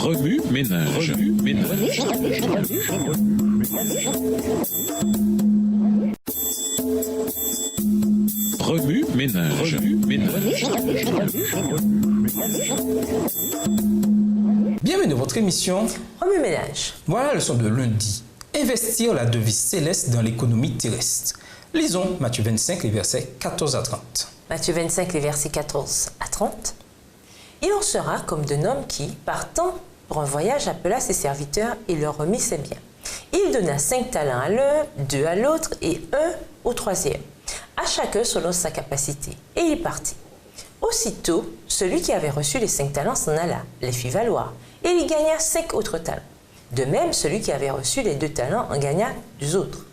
Remue ménage. Remue ménage. Bienvenue dans votre émission Remue ménage. Voilà la leçon de lundi. Investir la devise céleste dans l'économie terrestre. Lisons Matthieu 25, les versets 14 à 30. Matthieu 25, les versets 14 à 30. Il en sera comme d'un homme qui, partant pour un voyage, appela ses serviteurs et leur remit ses biens. Il donna 5 talents à l'un, 2 à l'autre et 1 au troisième, à chacun selon sa capacité. Et il partit. Aussitôt, celui qui avait reçu les 5 talents s'en alla, les fit valoir, et il gagna 5 autres talents. De même, celui qui avait reçu les 2 talents en gagna 2 autres.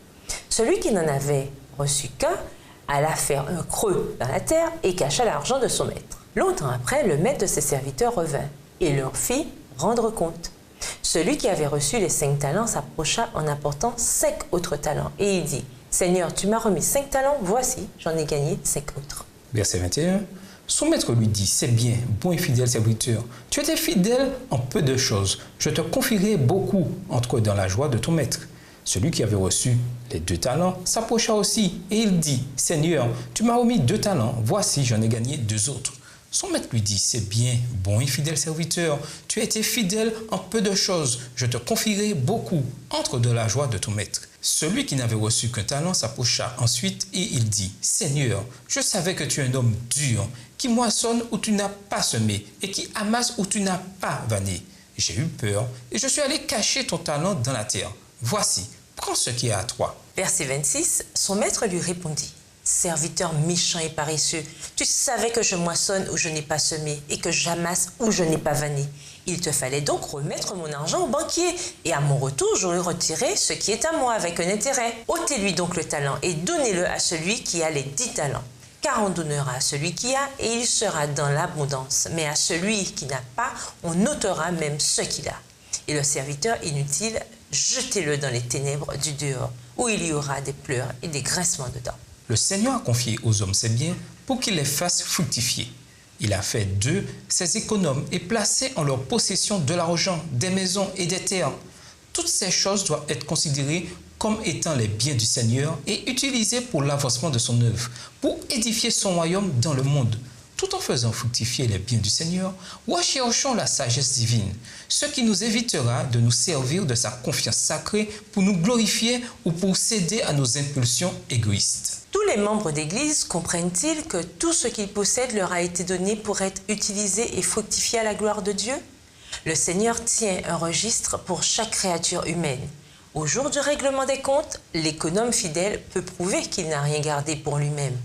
Celui qui n'en avait reçu qu'un alla faire un creux dans la terre et cacha l'argent de son maître. Longtemps après, le maître de ses serviteurs revint et leur fit rendre compte. Celui qui avait reçu les 5 talents s'approcha en apportant 5 autres talents et il dit « Seigneur, tu m'as remis 5 talents, voici, j'en ai gagné 5 autres. » Verset 21. Son maître lui dit, c'est bien, bon et fidèle serviteur. Tu étais fidèle en peu de choses. Je te confierai beaucoup. Entre dans la joie de ton maître. Celui qui avait reçu les 2 talents s'approcha aussi et il dit, Seigneur, tu m'as remis 2 talents. Voici, j'en ai gagné 2 autres. Son maître lui dit, c'est bien, bon et fidèle serviteur. Tu as été fidèle en peu de choses. Je te confierai beaucoup. Entre dans la joie de ton maître. Celui qui n'avait reçu qu'un talent s'approcha ensuite et il dit, Seigneur, je savais que tu es un homme dur, qui moissonne où tu n'as pas semé et qui amasse où tu n'as pas vanné. J'ai eu peur et je suis allé cacher ton talent dans la terre. Voici, prends ce qui est à toi. Verset 26, son maître lui répondit, « Serviteur méchant et paresseux, tu savais que je moissonne où je n'ai pas semé et que j'amasse où je n'ai pas vanné. Il te fallait donc remettre mon argent au banquier et à mon retour, j'aurais retiré ce qui est à moi avec un intérêt. Ôtez-lui donc le talent et donnez-le à celui qui a les 10 talents. Car on donnera à celui qui a et il sera dans l'abondance. Mais à celui qui n'a pas, on ôtera même ce qu'il a. Et le serviteur inutile, jetez-le dans les ténèbres du dehors, où il y aura des pleurs et des grincements de dents. » Le Seigneur a confié aux hommes ses biens pour qu'ils les fassent fructifier. Il a fait d'eux ses économes et placé en leur possession de l'argent, des maisons et des terres. Toutes ces choses doivent être considérées comme étant les biens du Seigneur et utilisées pour l'avancement de son œuvre, pour édifier son royaume dans le monde. Tout en faisant fructifier les biens du Seigneur, recherchons la sagesse divine, ce qui nous évitera de nous servir de sa confiance sacrée pour nous glorifier ou pour céder à nos impulsions égoïstes. Tous les membres d'Église comprennent-ils que tout ce qu'ils possèdent leur a été donné pour être utilisé et fructifié à la gloire de Dieu? Le Seigneur tient un registre pour chaque créature humaine. Au jour du règlement des comptes, l'économe fidèle peut prouver qu'il n'a rien gardé pour lui-même.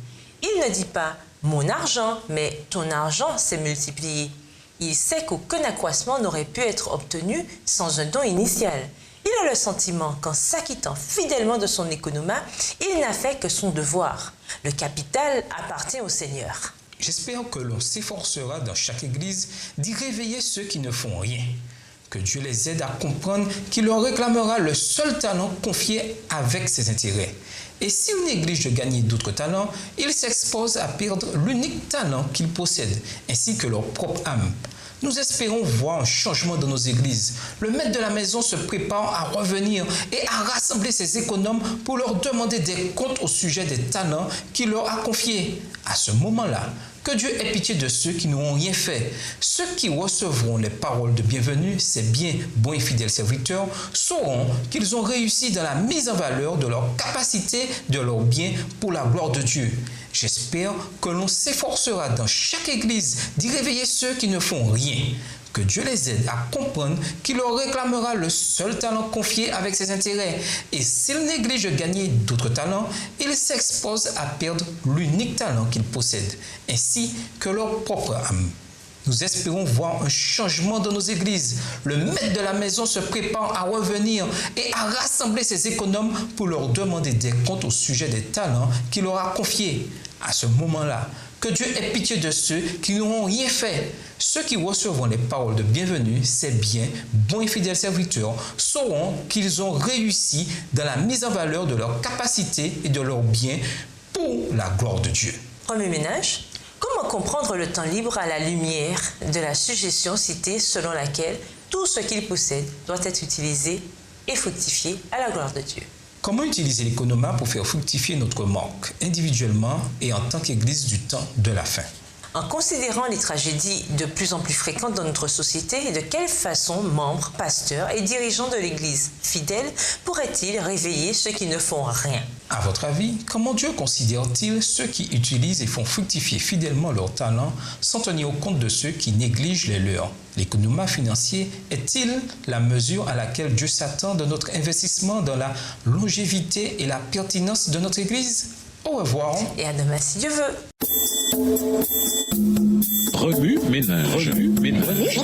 Il ne dit pas « mon argent », mais « ton argent s'est multiplié ». Il sait qu'aucun accroissement n'aurait pu être obtenu sans un don initial. Il a le sentiment qu'en s'acquittant fidèlement de son économat, il n'a fait que son devoir. Le capital appartient au Seigneur. J'espère que l'on s'efforcera dans chaque église d'y réveiller ceux qui ne font rien. Que Dieu les aide à comprendre qu'il leur réclamera le seul talent confié avec ses intérêts. Et s'ils négligent de gagner d'autres talents, ils s'exposent à perdre l'unique talent qu'ils possèdent, ainsi que leur propre âme. Nous espérons voir un changement dans nos églises. Le maître de la maison se prépare à revenir et à rassembler ses économes pour leur demander des comptes au sujet des talents qu'il leur a confiés. À ce moment-là, que Dieu ait pitié de ceux qui n'auront rien fait. Ceux qui recevront les paroles de bienvenue, ces biens, bons et fidèles serviteurs, sauront qu'ils ont réussi dans la mise en valeur de leur capacité, de leurs biens pour la gloire de Dieu. J'espère que l'on s'efforcera dans chaque église d'y réveiller ceux qui ne font rien. Que Dieu les aide à comprendre qu'il leur réclamera le seul talent confié avec ses intérêts. Et s'ils négligent de gagner d'autres talents, ils s'exposent à perdre l'unique talent qu'ils possèdent, ainsi que leur propre âme. Nous espérons voir un changement dans nos églises. Le maître de la maison se prépare à revenir et à rassembler ses économes pour leur demander des comptes au sujet des talents qu'il leur a confiés. À ce moment-là, que Dieu ait pitié de ceux qui n'auront rien fait. Ceux qui recevront les paroles de bienvenue, ces biens, bons et fidèles serviteurs, sauront qu'ils ont réussi dans la mise en valeur de leurs capacités et de leurs biens pour la gloire de Dieu. Remue ménage. Comment comprendre le temps libre à la lumière de la suggestion citée selon laquelle tout tout ce qu'il possède doit être utilisé et fructifié à la gloire de Dieu. Comment utiliser l'économat pour faire fructifier notre manque, individuellement et en tant qu'Église du temps de la fin? En considérant les tragédies de plus en plus fréquentes dans notre société, de quelle façon membres, pasteurs et dirigeants de l'Église fidèles pourraient-ils réveiller ceux qui ne font rien? À votre avis, comment Dieu considère-t-il ceux qui utilisent et font fructifier fidèlement leurs talents sans tenir compte de ceux qui négligent les leurs? L'économat financier est-il la mesure à laquelle Dieu s'attend de notre investissement dans la longévité et la pertinence de notre Église? Au revoir. Et à demain si Dieu veut. Remue ménage. Remue ménage.